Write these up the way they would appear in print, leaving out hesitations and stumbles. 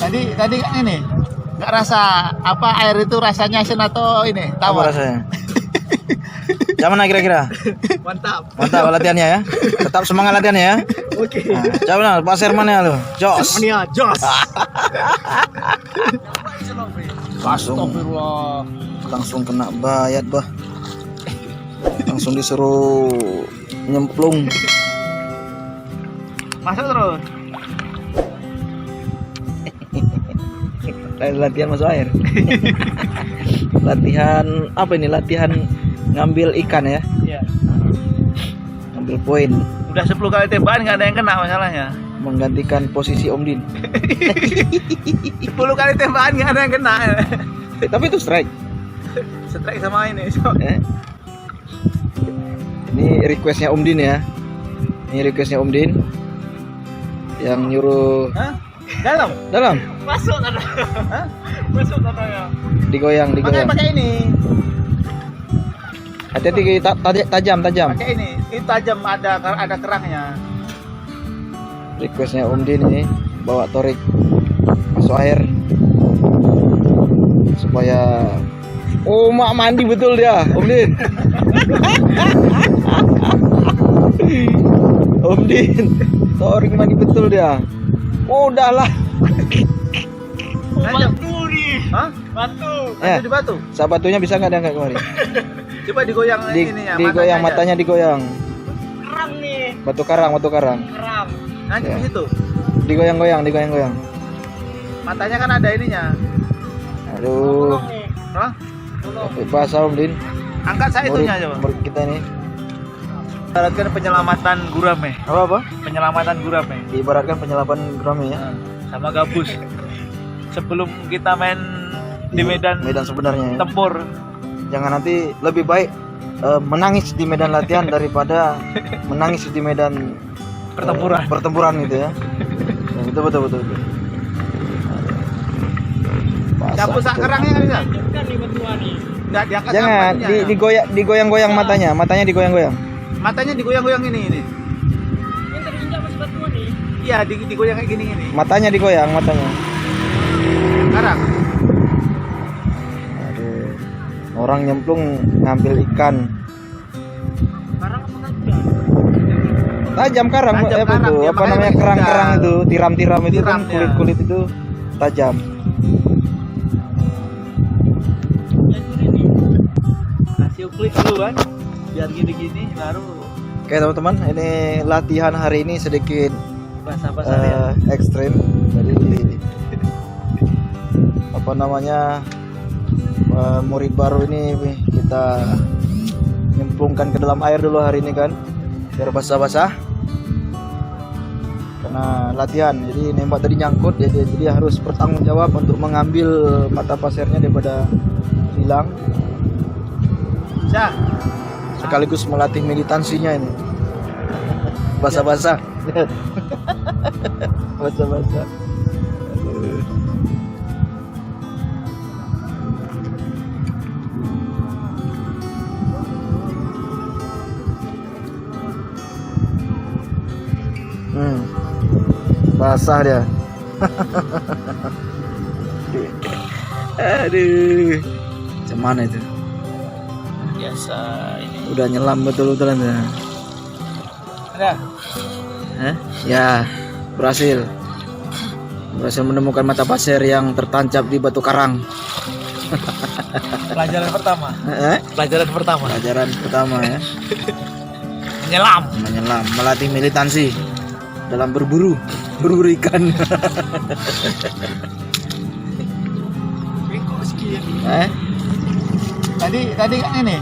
Tadi kan ini nggak rasa apa air itu rasanya asin atau ini Apa tawar. rasanya? Gimana kira-kira? Mantap. Mantap latihannya ya. Tetap semangat latihannya ya. Oke. Nah, coba Pak Serman ya lo. Jos. Mania jos. Astagfirullah. Langsung kena bayat, bah. Langsung disuruh nyemplung. Masuk terus. Latihan masuk air. Latihan apa ini? Latihan ngambil ikan ya. Iya. Ngambil poin. Udah 10 kali tembakan nggak ada yang kena masalahnya. Menggantikan posisi Om Din. 10 kali tembakan nggak ada yang kena. Tapi itu strike. Strike sama ini. Eh? Ini requestnya Om Din ya. Ini requestnya Om Din. Yang nyuruh Hah? Dalam? dalam. Masuk ada. Hah? Masuk katanya. Digoyang. Pakai ini. Hati-hati tajam. Pakai ini. Itu tajam ada kerangnya. Requestnya Om Din ini bawa torik masuk air supaya mak mandi betul dia Om Din. Om Din torik mandi betul dia. Udahlah. Batu nih. Hah? Batu. Ya. Di batu. Sabatunya bisa nggak diangkat kemari? Coba digoyang ini ya. Digoyang matanya digoyang. Kerang nih. Batu karang. Kerang. Nanti Ya. di situ. Digoyang-goyang. Matanya kan ada ininya. Aduh. Hah? Basah Om Din. Angkat saya itunya coba. Murid kita ini. Ibaratkan penyelamatan gurame. Apa? Penyelamatan gurame. Diibaratkan penyelapan gurame ya. Sama gabus. Sebelum kita main di medan sebenarnya ya. tempur. Jangan nanti lebih baik menangis di medan latihan daripada menangis di medan pertempuran gitu ya. Ya, betul. Cabut sak kerangnya kan bisa? Enggak diangkat. Jangan digoyang-goyang matanya digoyang-goyang. Matanya digoyang-goyang ini. Iya, digoyang kayak gini. Matanya digoyang matanya. Sekarang. Aduh. Orang nyemplung ngambil ikan. Tajam karang, Tajam apa karang, itu? ya, Apa makanya namanya masih kerang-kerang tajam. itu, tiram-tiram itu kan Tiramnya. kulit-kulit itu tajam. Kasih klik dulu kan. Biar gini-gini baru Oke teman-teman, ini latihan hari ini sedikit basah-basah ya. ekstrim. Jadi apa namanya murid baru ini kita nyemplungkan ke dalam air dulu hari ini kan, biar basah-basah. Karena latihan, jadi nembak tadi nyangkut, jadi harus bertanggung jawab untuk mengambil mata pasirnya daripada hilang. Bisa. Sekaligus melatih militansinya ini. Basah-basah. Basah-basah. Basah dia. Aduh. Macam mana itu? Biasa ini. Udah nyelam betul-betulan ya. Ada. Hah? Ya, berhasil menemukan mata pasir yang tertancap di batu karang. Pelajaran pertama. Pelajaran pertama ya. Menyelam, melatih militansi dalam berburu ikan. Tadi kan ini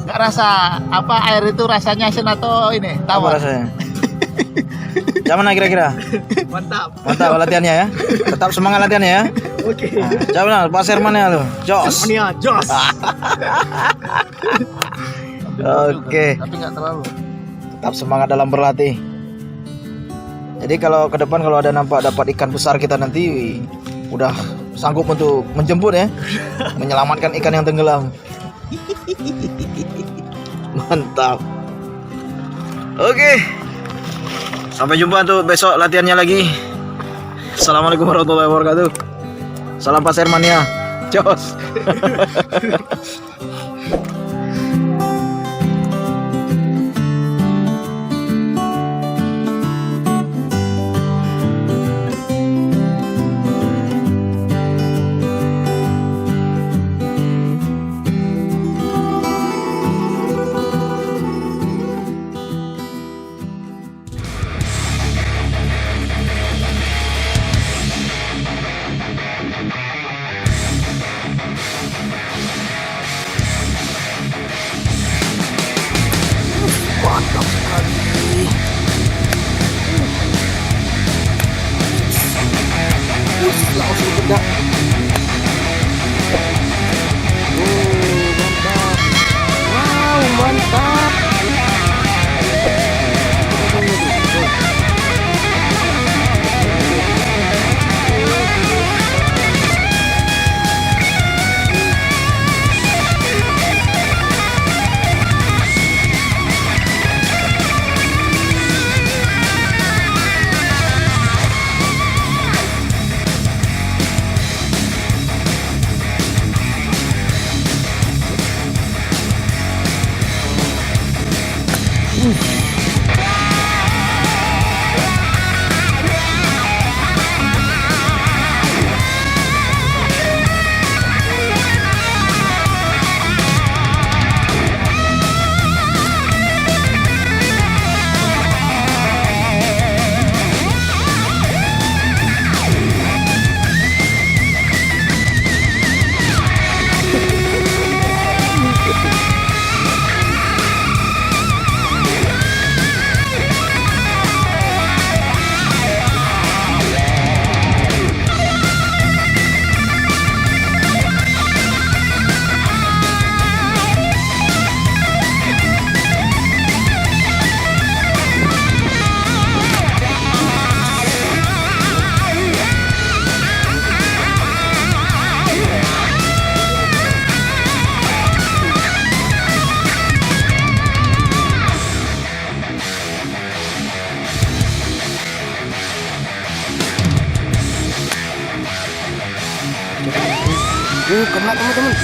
nggak rasa apa air itu rasanya asin atau ini Apa tawar. rasanya? Gimana kira-kira? Mantap. Mantap latihannya ya. Tetap semangat latihannya ya. Oke. Coba Pak Serman ya lo. Jos. Mania jos. Oke. Tapi nggak terlalu. Tetap semangat dalam berlatih. Jadi kalau ke depan kalau ada nampak dapat ikan besar kita nanti udah sanggup untuk menjemput ya, menyelamatkan ikan yang tenggelam. Mantap. Oke. Sampai jumpa untuk besok latihannya lagi. Assalamualaikum warahmatullahi wabarakatuh. Salam Pasir Mania. Jos. Mantap sekali. Langsung kena. Mantap. Wow, mantap. Kena teman-teman.